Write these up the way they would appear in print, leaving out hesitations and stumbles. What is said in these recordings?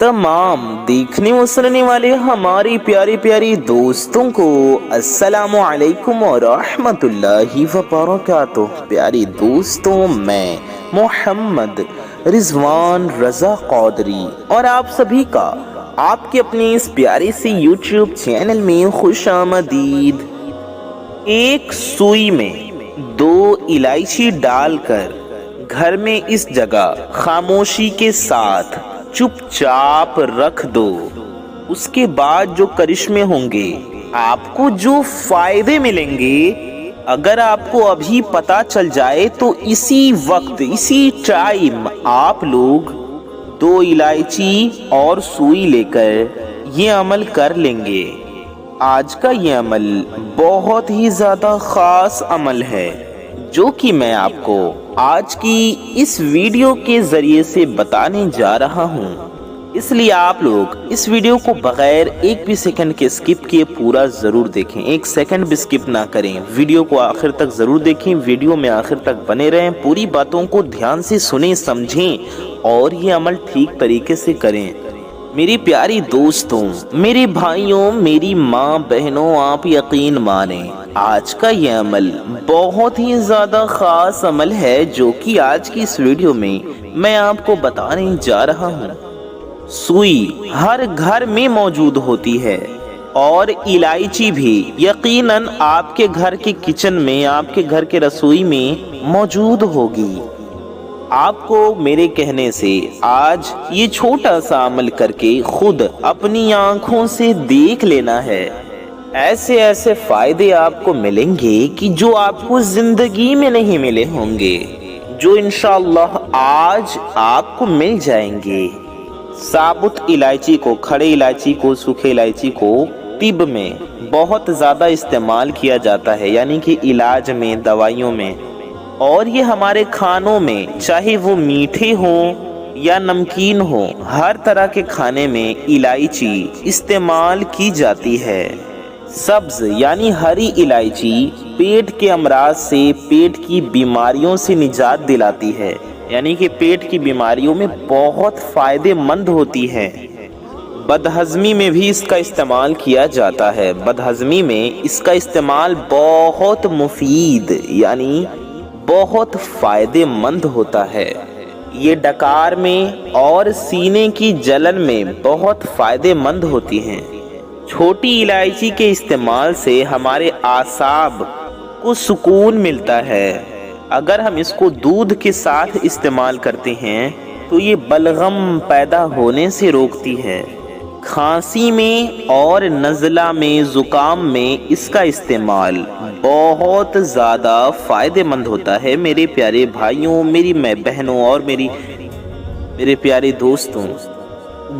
तमाम देखने व सुनने वाले हमारे प्यारे प्यारे दोस्तों को अस्सलामु अलैकुम और रहमतुल्लाहि व बरकातुहू। प्यारे दोस्तों, मैं मोहम्मद रिजवान रजा कौदरी और आप सभी का आपके अपने इस प्यारे से यूट्यूब चैनल में खुशामदीद। एक सुई में 2 इलायची डालकर घर में इस जगह खामोशी के साथ चुपचाप रख दो। उसके बाद जो करिश्मे होंगे, आपको जो फायदे मिलेंगे, अगर आपको अभी पता चल जाए तो इसी वक्त इसी टाइम आप लोग 2 इलायची और सुई लेकर ये अमल कर लेंगे। आज का ये अमल बहुत ही ज़्यादा ख़ास अमल है जो कि मैं आपको आज की इस वीडियो के ज़रिए से बताने जा रहा हूँ। इसलिए आप लोग इस वीडियो को बगैर एक भी सेकंड के स्किप किए पूरा ज़रूर देखें। 1 सेकंड भी स्किप ना करें। वीडियो को आखिर तक ज़रूर देखें। वीडियो में आखिर तक बने रहें। पूरी बातों को ध्यान से सुनें, समझें और ये अमल ठीक तरीके से करें। मेरी प्यारी दोस्तों, मेरे भाइयों, मेरी माँ बहनों, आप यकीन माने आज का ये अमल बहुत ही ज़्यादा ख़ास अमल है जो कि आज की इस वीडियो में मैं आपको बताने जा रहा हूँ। सुई हर घर में मौजूद होती है और इलायची भी यकीनन आपके घर के किचन में, आपके घर के रसोई में मौजूद होगी। आपको मेरे कहने से आज ये छोटा सा अमल करके खुद अपनी आंखों से देख लेना है। ऐसे ऐसे फायदे आपको मिलेंगे कि जो आपको जिंदगी में नहीं मिले होंगे, जो इंशाअल्लाह आज आपको मिल जाएंगे। साबुत इलायची को, खड़े इलायची को, सूखे इलायची को तिब में बहुत ज़्यादा इस्तेमाल किया जाता है, यानी कि इलाज में, दवाइयों में। और ये हमारे खानों में, चाहे वो मीठे हों या नमकीन हो, हर तरह के खाने में इलायची इस्तेमाल की जाती है। सब्ज यानी हरी इलायची पेट के अमराज से, पेट की बीमारियों से निजात दिलाती है, यानी कि पेट की बीमारियों में बहुत फायदेमंद होती है। बदहज़मी में भी इसका इस्तेमाल किया जाता है। बदहज़मी में इसका इस्तेमाल बहुत मुफीद यानी बहुत फायदेमंद होता है। ये डकार में और सीने की जलन में बहुत फायदेमंद होती हैं। छोटी इलायची के इस्तेमाल से हमारे आसाब को सुकून मिलता है। अगर हम इसको दूध के साथ इस्तेमाल करते हैं तो ये बलगम पैदा होने से रोकती है। खांसी में और नज़ला में, ज़ुकाम में इसका इस्तेमाल बहुत ज़्यादा फ़ायदेमंद होता है। मेरे प्यारे भाइयों, मेरी बहनों और मेरे प्यारे दोस्तों,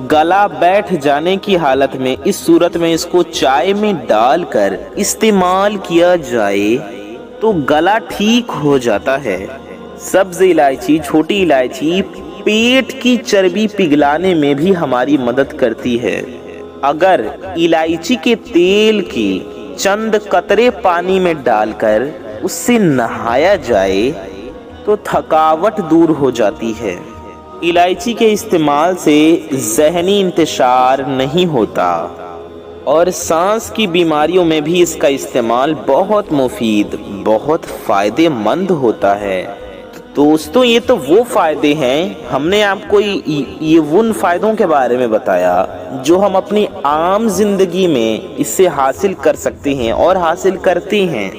गला बैठ जाने की हालत में इस सूरत में इसको चाय में डालकर इस्तेमाल किया जाए तो गला ठीक हो जाता है। सब्ज़ इलायची, छोटी इलायची पेट की चर्बी पिघलाने में भी हमारी मदद करती है। अगर इलायची के तेल की चंद कतरे पानी में डालकर उससे नहाया जाए तो थकावट दूर हो जाती है। इलायची के इस्तेमाल से ज़हनी इंतशार नहीं होता और सांस की बीमारियों में भी इसका इस्तेमाल बहुत मुफीद, बहुत फ़ायदेमंद होता है। दोस्तों, ये तो वो फ़ायदे हैं, हमने आपको ये उन फ़ायदों के बारे में बताया जो हम अपनी आम ज़िंदगी में इससे हासिल कर सकते हैं और हासिल करते हैं।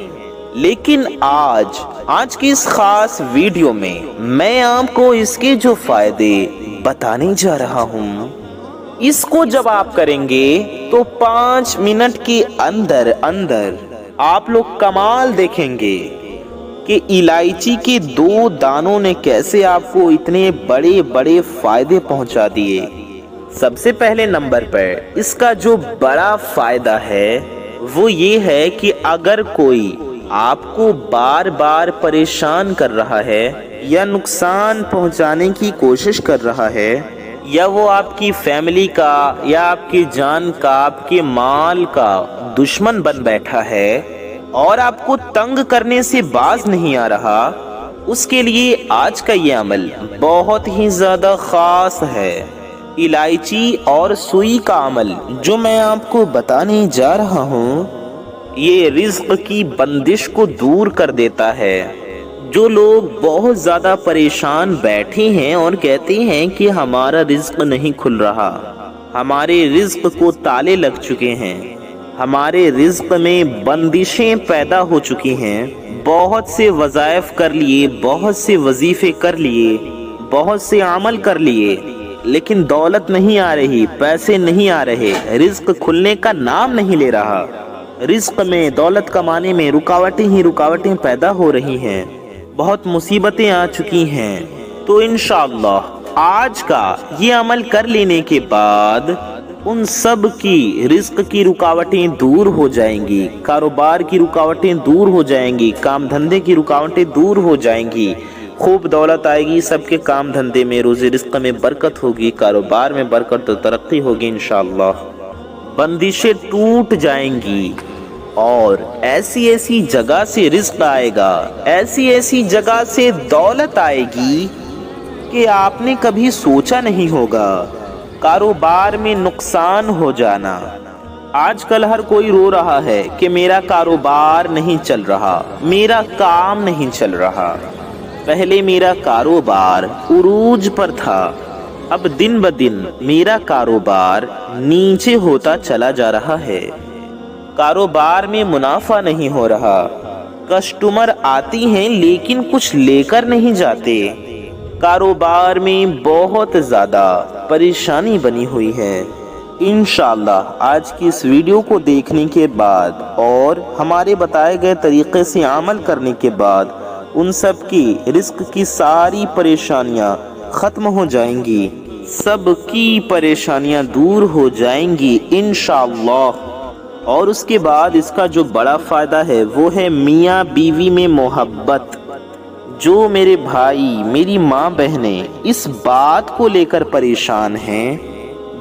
लेकिन आज की इस ख़ास वीडियो में मैं आपको इसके जो फ़ायदे बताने जा रहा हूँ, इसको जब आप करेंगे तो 5 मिनट के अंदर अंदर आप लोग कमाल देखेंगे कि इलायची के 2 दानों ने कैसे आपको इतने बड़े बड़े फायदे पहुंचा दिए। सबसे पहले नंबर पर इसका जो बड़ा फायदा है वो ये है कि अगर कोई आपको बार बार परेशान कर रहा है या नुकसान पहुंचाने की कोशिश कर रहा है, या वो आपकी फैमिली का या आपकी जान का, आपके माल का दुश्मन बन बैठा है और आपको तंग करने से बाज नहीं आ रहा, उसके लिए आज का ये अमल बहुत ही ज़्यादा ख़ास है। इलायची और सुई का अमल जो मैं आपको बताने जा रहा हूँ, ये रिज्क की बंदिश को दूर कर देता है। जो लोग बहुत ज़्यादा परेशान बैठे हैं और कहते हैं कि हमारा रिज्क नहीं खुल रहा, हमारे रिज्क को ताले लग चुके हैं, हमारे रिज्क में बंदिशें पैदा हो चुकी हैं, बहुत से वज़ाइफ कर लिए, बहुत से वजीफे कर लिए, बहुत से अमल कर लिए, लेकिन दौलत नहीं आ रही, पैसे नहीं आ रहे, रिज्क खुलने का नाम नहीं ले रहा, रिज्क में दौलत कमाने में रुकावटें ही रुकावटें पैदा हो रही हैं, बहुत मुसीबतें आ चुकी हैं। तो इंशाअल्लाह आज का ये अमल कर लेने के बाद उन सब की रिज्क की रुकावटें दूर हो जाएंगी, कारोबार की रुकावटें दूर हो जाएंगी, काम धंधे की रुकावटें दूर हो जाएंगी, खूब दौलत आएगी, सबके काम धंधे में, रोज़ी रिज्क में बरकत होगी, कारोबार में बरकत और तरक्की होगी इंशाअल्लाह। बंदिशें टूट जाएंगी और ऐसी ऐसी जगह से रिज्क आएगा, ऐसी ऐसी जगह से दौलत आएगी कि आपने कभी सोचा नहीं होगा। कारोबार में नुकसान हो जाना, आजकल हर कोई रो रहा है कि मेरा कारोबार नहीं चल रहा, मेरा काम नहीं चल रहा। पहले मेरा कारोबार उरूज पर था, अब दिन ब दिन मेरा कारोबार नीचे होता चला जा रहा है। कारोबार में मुनाफा नहीं हो रहा, कस्टमर आती हैं लेकिन कुछ लेकर नहीं जाते, कारोबार में बहुत ज़्यादा परेशानी बनी हुई है। इंशाअल्लाह आज की इस वीडियो को देखने के बाद और हमारे बताए गए तरीक़े से अमल करने के बाद उन सब की रिस्क की सारी परेशानियां ख़त्म हो जाएंगी, सबकी परेशानियां दूर हो जाएंगी इंशाअल्लाह। और उसके बाद इसका जो बड़ा फ़ायदा है वो है मियाँ बीवी में मोहब्बत। जो मेरे भाई, मेरी माँ बहनें इस बात को लेकर परेशान हैं,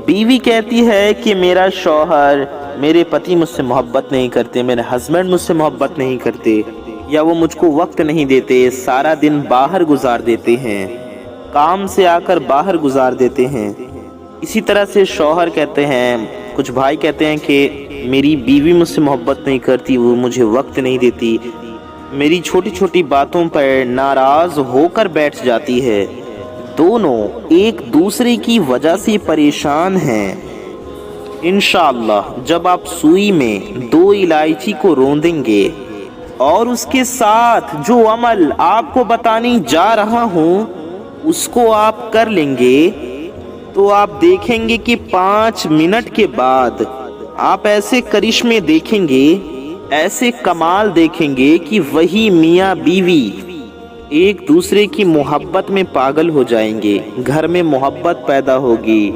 बीवी कहती है कि मेरा शौहर, मेरे पति मुझसे मोहब्बत नहीं करते, मेरे हस्बैंड मुझसे मोहब्बत नहीं करते, या वो मुझको वक्त नहीं देते, सारा दिन बाहर गुजार देते हैं, काम से आकर बाहर गुजार देते हैं। इसी तरह से शौहर कहते हैं, कुछ भाई कहते हैं कि मेरी बीवी मुझसे मोहब्बत नहीं करती, वो मुझे वक्त नहीं देती, मेरी छोटी छोटी बातों पर नाराज़ होकर बैठ जाती है। दोनों एक दूसरे की वजह से परेशान हैं। इंशाअल्लाह जब आप सुई में 2 इलायची को रोंदेंगे और उसके साथ जो अमल आपको बताने जा रहा हूँ उसको आप कर लेंगे, तो आप देखेंगे कि 5 मिनट के बाद आप ऐसे करिश्मे देखेंगे, ऐसे कमाल देखेंगे कि वही मियाँ बीवी एक दूसरे की मोहब्बत में पागल हो जाएंगे, घर में मोहब्बत पैदा होगी,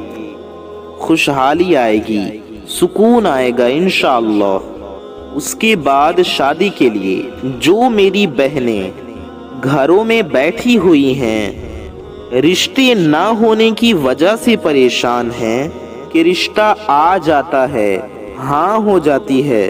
खुशहाली आएगी, सुकून आएगा इंशाअल्लाह। उसके बाद शादी के लिए जो मेरी बहनें घरों में बैठी हुई हैं, रिश्ते ना होने की वजह से परेशान हैं कि रिश्ता आ जाता है, हाँ हो जाती है,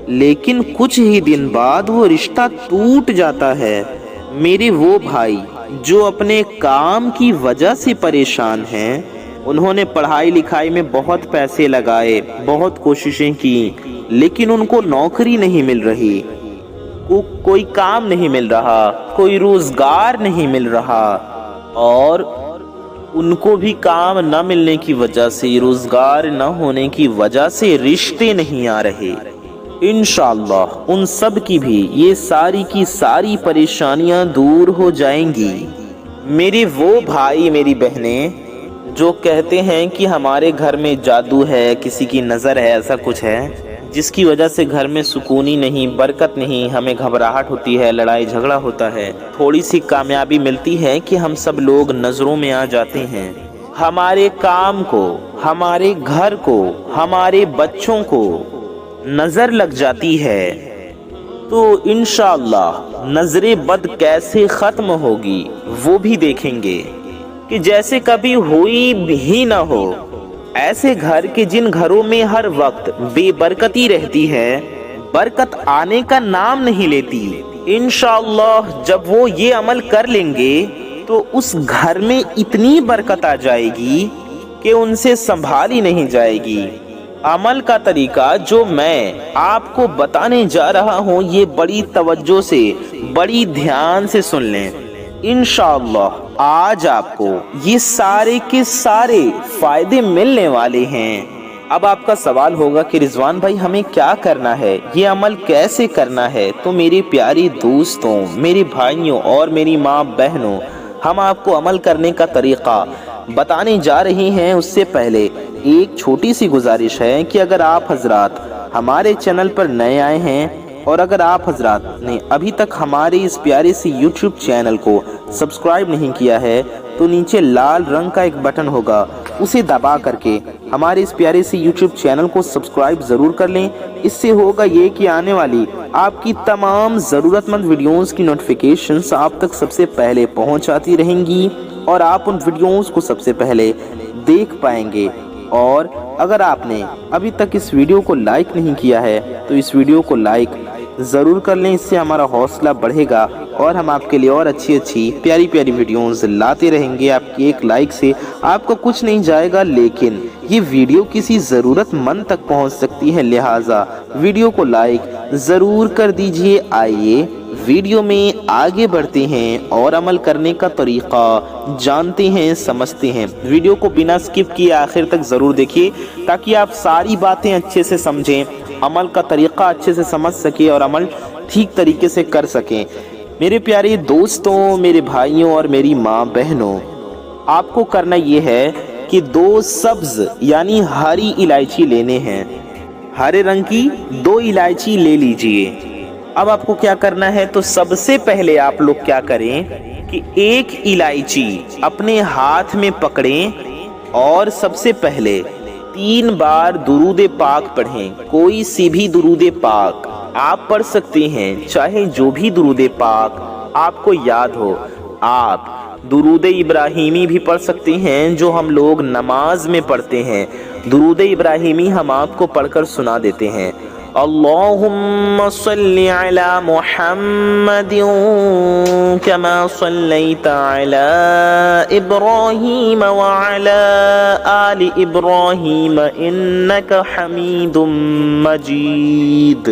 लेकिन कुछ ही दिन बाद वो रिश्ता टूट जाता है। मेरे वो भाई जो अपने काम की वजह से परेशान हैं, उन्होंने पढ़ाई लिखाई में बहुत पैसे लगाए, बहुत कोशिशें की, लेकिन उनको नौकरी नहीं मिल रही, कोई काम नहीं मिल रहा, कोई रोजगार नहीं मिल रहा, और उनको भी काम न मिलने की वजह से, रोजगार न होने की वजह से रिश्ते नहीं आ रहे। इंशाअल्लाह उन सब की भी ये सारी की सारी परेशानियां दूर हो जाएंगी। मेरे वो भाई, मेरी बहनें जो कहते हैं कि हमारे घर में जादू है, किसी की नज़र है, ऐसा कुछ है जिसकी वजह से घर में सुकूनी नहीं, बरकत नहीं, हमें घबराहट होती है, लड़ाई झगड़ा होता है, थोड़ी सी कामयाबी मिलती है कि हम सब लोग नज़रों में आ जाते हैं, हमारे काम को, हमारे घर को, हमारे बच्चों को नज़र लग जाती है, तो इंशाअल्लाह नज़रे बद कैसे ख़त्म होगी वो भी देखेंगे कि जैसे कभी हुई भी ना हो। ऐसे घर के जिन घरों में हर वक्त बेबरकती रहती है, बरकत आने का नाम नहीं लेती, इंशाअल्लाह जब वो ये अमल कर लेंगे तो उस घर में इतनी बरकत आ जाएगी کہ उनसे संभाली नहीं जाएगी। अमल का तरीका जो मैं आपको बताने जा रहा हूँ, ये बड़ी तवज्जो से, बड़ी ध्यान से सुन लें। इंशाअल्लाह आज आपको ये सारे के सारे फायदे मिलने वाले हैं। अब आपका सवाल होगा कि रिजवान भाई हमें क्या करना है, ये अमल कैसे करना है? तो मेरे प्यारे दोस्तों, मेरे भाइयों और मेरी माँ बहनों, हम आपको अमल करने का तरीका बताने जा रहे हैं। उससे पहले एक छोटी सी गुजारिश है कि अगर आप हजरात हमारे चैनल पर नए आए हैं और अगर आप हजरात ने अभी तक हमारे इस प्यारे से YouTube चैनल को सब्सक्राइब नहीं किया है, तो नीचे लाल रंग का एक बटन होगा, उसे दबा करके हमारे इस प्यारे से YouTube चैनल को सब्सक्राइब ज़रूर कर लें। इससे होगा ये कि आने वाली आपकी तमाम ज़रूरतमंद वीडियोस की नोटिफिकेशंस आप तक सबसे पहले पहुंच आती रहेंगी और आप उन वीडियोस को सबसे पहले देख पाएंगे। और अगर आपने अभी तक इस वीडियो को लाइक नहीं किया है तो इस वीडियो को लाइक ज़रूर कर लें, इससे हमारा हौसला बढ़ेगा और हम आपके लिए और अच्छी प्यारी प्यारी वीडियोस लाते रहेंगे। आपकी एक लाइक से आपको कुछ नहीं जाएगा, लेकिन ये वीडियो किसी ज़रूरतमंद तक पहुंच सकती है, लिहाजा वीडियो को लाइक ज़रूर कर दीजिए। आइए वीडियो में आगे बढ़ते हैं और अमल करने का तरीका जानते हैं, समझते हैं। वीडियो को बिना स्किप किए आखिर तक ज़रूर देखिए ताकि आप सारी बातें अच्छे से समझें, अमल का तरीका अच्छे से समझ सके और अमल ठीक तरीके से कर सकें। मेरे प्यारे दोस्तों, मेरे भाइयों और मेरी माँ बहनों, आपको करना ये है कि 2 सब्ज यानी हरी इलायची लेने हैं। हरे रंग की 2 इलायची ले लीजिए। अब आपको क्या करना है, तो सबसे पहले आप लोग क्या करें कि 1 इलायची अपने हाथ में पकड़ें और सबसे पहले 3 बार दुरूद पाक पढ़ें। कोई सी भी दुरूद पाक आप पढ़ सकते हैं, चाहे जो भी दुरूद पाक आपको याद हो। आप दुरूद इब्राहिमी भी पढ़ सकते हैं जो हम लोग नमाज में पढ़ते हैं। दुरूद इब्राहिमी हम आपको पढ़कर सुना देते हैं। अल्लाहुम्मा सल्ली अला मुहम्मदिन कमा सल्लैता अला इब्राहीम व अला आलि इब्राहीम इन्नका हमीदुम मजीद।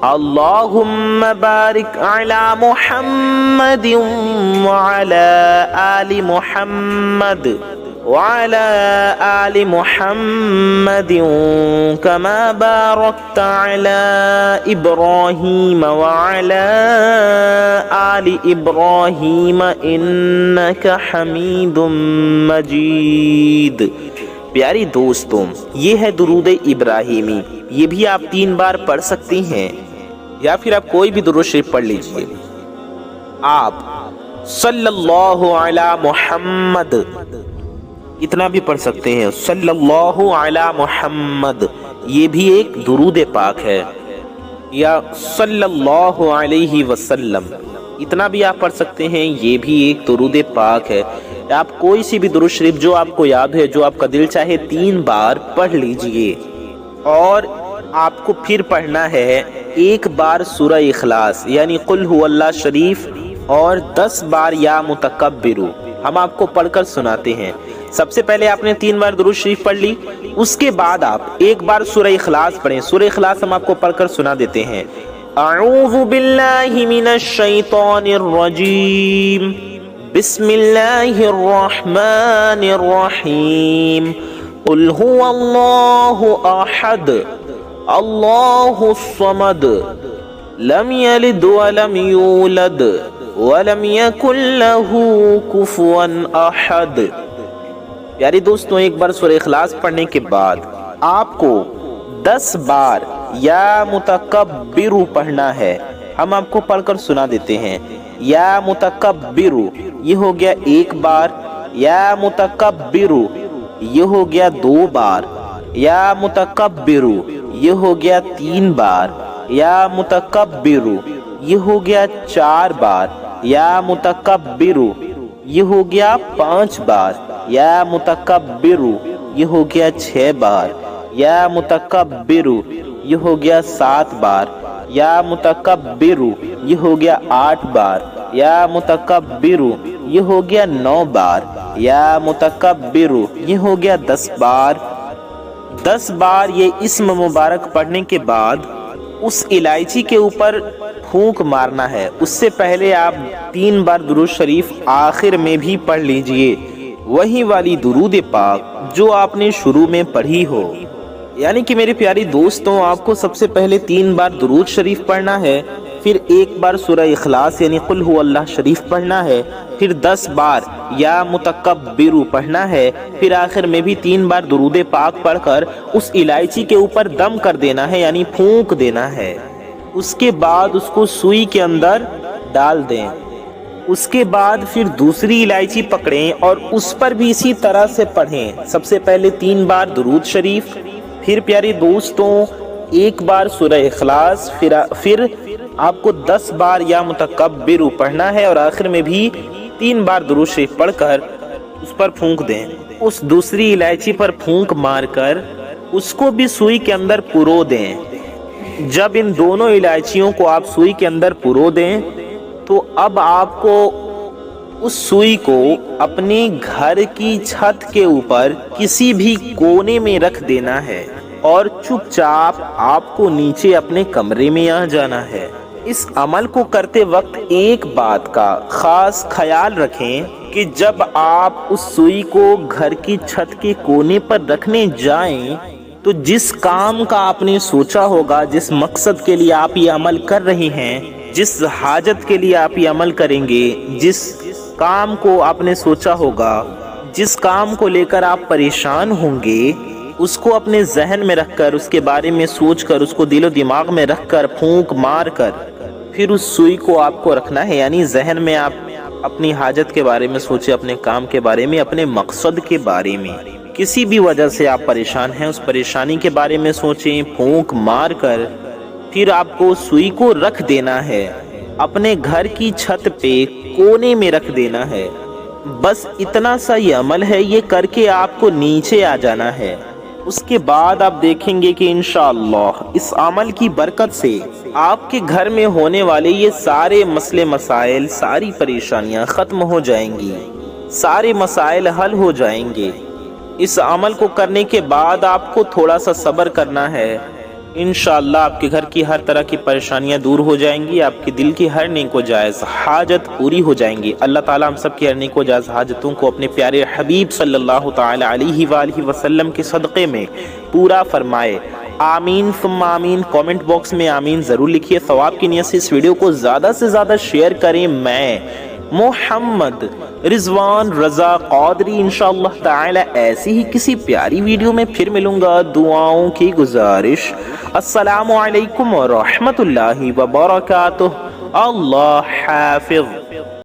अल्लाहुम्मा बारिक अला मुहम्मदिन व अला आलि मुहम्मद वअला आलि मुहम्मदिन कमा बारकता अला इब्राहीम वअला आलि इब्राहीम इन्नका हमीदुम मजीद। प्यारी दोस्तों, ये है दुरूद इब्राहिमी। ये भी आप 3 बार पढ़ सकती हैं या फिर आप कोई भी दुरूद शरीफ पढ़ लीजिए। आप सल्लल्लाहु अला मुहम्मद इतना भी पढ़ सकते हैं। सल्लल्लाहु अला मुहम्मद ये भी एक दुरूद पाक है, या सल्लल्लाहु अलैहि वसल्लम इतना भी आप पढ़ सकते हैं, ये भी एक दुरूद पाक है। आप कोई सी भी दुरूद शरीफ जो आपको याद है, जो आपका दिल चाहे, 3 बार पढ़ लीजिए। और आपको फिर पढ़ना है 1 बार सूरह इखलास यानी कुल हुवल्लाह शरीफ और 10 बार या मुतकब्बिरू हम आपको पढ़कर सुनाते हैं। सबसे पहले आपने 3 बार दुरूद शरीफ पढ़ ली, उसके बाद आप 1 बार सूरह इखलास पढ़ें। सूरह इखलास हम आपको पढ़कर सुना देते हैं। अऊज़ु बिल्लाहि मिनश शैतानिर रजीम, बिस्मिल्लाहिर रहमानिर रहीम, कुल हुवल्लाहु अहद, अल्लाहुस समद, लम यलिद वलम यूलद वलम यकुल लहू कुफुवन अहद। प्यारे दोस्तों, 1 बार सूरह इखलास पढ़ने के बाद आपको 10 बार या मुतकब्बिरू पढ़ना है। हम आपको पढ़कर सुना देते हैं। या मुतकब्बिरू ये हो गया 1 बार, या मुतकब्बिरू ये हो गया 2 बार, या मुतकब्बिरू ये हो गया 3 बार, या मुतकब्बिरू ये हो गया 4 बार, या मुतकब्बिरू ये हो गया 5 बार, या मुतकब्बिरू ये हो गया 6 बार, या मुतकब्बिरू ये हो गया 7 बार, या मुतकब्बिरू ये हो गया 8 बार, या मुतकब्बिरू یہ ہو گیا 9 بار، یا متکبر یہ ہو گیا 10 بار۔ 10 بار یہ اسم مبارک پڑھنے کے بعد اس الائچی کے اوپر پھونک مارنا ہے۔ اس سے پہلے آپ 3 بار درود شریف آخر میں بھی پڑھ لیجئے، وہی والی درود پاک جو آپ نے شروع میں پڑھی ہو۔ یعنی کہ میرے پیارے دوستوں، آپ کو سب سے پہلے 3 بار درود شریف پڑھنا ہے، پھر 1 بار سورہ اخلاص یعنی قل هو اللہ شریف پڑھنا ہے، پھر 10 بار یا متکبر پڑھنا ہے، پھر آخر میں بھی 3 بار درود پاک پڑھ کر اس الائچی کے اوپر دم کر دینا ہے، یعنی پھونک دینا ہے۔ اس کے بعد اس کو سوئی کے اندر ڈال دیں۔ اس کے بعد پھر دوسری الائچی پکڑیں اور اس پر بھی اسی طرح سے پڑھیں۔ سب سے پہلے 3 بار درود شریف، پھر پیارے دوستوں 1 بار سورہ اخلاص، پھر آپ کو 10 بار یا متکبر پڑھنا ہے اور آخر میں بھی 3 بار درود شریف پڑھ کر اس پر پھونک دیں۔ اس دوسری الائچی پر پھونک مار کر اس کو بھی سوئی کے اندر پرو دیں۔ جب ان دونوں الائچیوں کو آپ سوئی کے اندر پرو دیں تو اب آپ کو اس سوئی کو اپنے گھر کی چھت کے اوپر کسی بھی کونے میں رکھ دینا ہے اور چپ چاپ آپ کو نیچے اپنے کمرے میں آ جانا ہے۔ اس عمل کو کرتے وقت ایک بات کا خاص خیال رکھیں کہ جب آپ اس سوئی کو گھر کی چھت کے کونے پر رکھنے جائیں تو جس کام کا آپ نے سوچا ہوگا، جس مقصد کے لیے آپ یہ عمل کر رہے ہیں، جس حاجت کے لیے آپ یہ عمل کریں گے، جس کام کو آپ نے سوچا ہوگا، جس کام کو لے کر آپ پریشان ہوں گے، اس کو اپنے ذہن میں رکھ کر، اس کے بارے میں سوچ کر، اس کو دل و دماغ میں رکھ کر پھونک مار کر پھر اس سوئی کو آپ کو رکھنا ہے۔ یعنی ذہن میں آپ اپنی حاجت کے بارے میں سوچیں، اپنے کام کے بارے میں، اپنے مقصد کے بارے میں۔ کسی بھی وجہ سے آپ پریشان ہیں، اس پریشانی کے بارے میں سوچیں، پھونک مار کر پھر آپ کو سوئی کو رکھ دینا ہے، اپنے گھر کی چھت پہ کونے میں رکھ دینا ہے۔ بس اتنا سا یہ عمل ہے، یہ کر کے آپ کو نیچے آ جانا ہے۔ اس کے بعد آپ دیکھیں گے کہ انشاءاللہ اس عمل کی برکت سے آپ کے گھر میں ہونے والے یہ سارے مسئلے مسائل، ساری پریشانیاں ختم ہو جائیں گی، سارے مسائل حل ہو جائیں گے۔ اس عمل کو کرنے کے بعد آپ کو تھوڑا سا صبر کرنا ہے، انشاءاللہ آپ کے گھر کی ہر طرح کی پریشانیاں دور ہو جائیں گی، آپ کی دل کی ہر نیک و جائز حاجت پوری ہو جائیں گی۔ اللہ تعالیٰ ہم سب کی ہر نیک و جائز حاجتوں کو اپنے پیارے حبیب صلی اللہ تعالی علیہ وآلہ وسلم کے صدقے میں پورا فرمائے، آمین ثم آمین۔ کامنٹ باکس میں آمین ضرور لکھیے۔ ثواب کی نیت سے اس ویڈیو کو زیادہ سے زیادہ شیئر کریں۔ میں محمد رضوان رضا قادری انشاءاللہ تعالی ایسی ہی کسی پیاری ویڈیو میں پھر ملوں گا۔ دعاؤں کی گزارش، السلام علیکم ورحمۃ اللہ وبرکاتہ۔ اللہ حافظ۔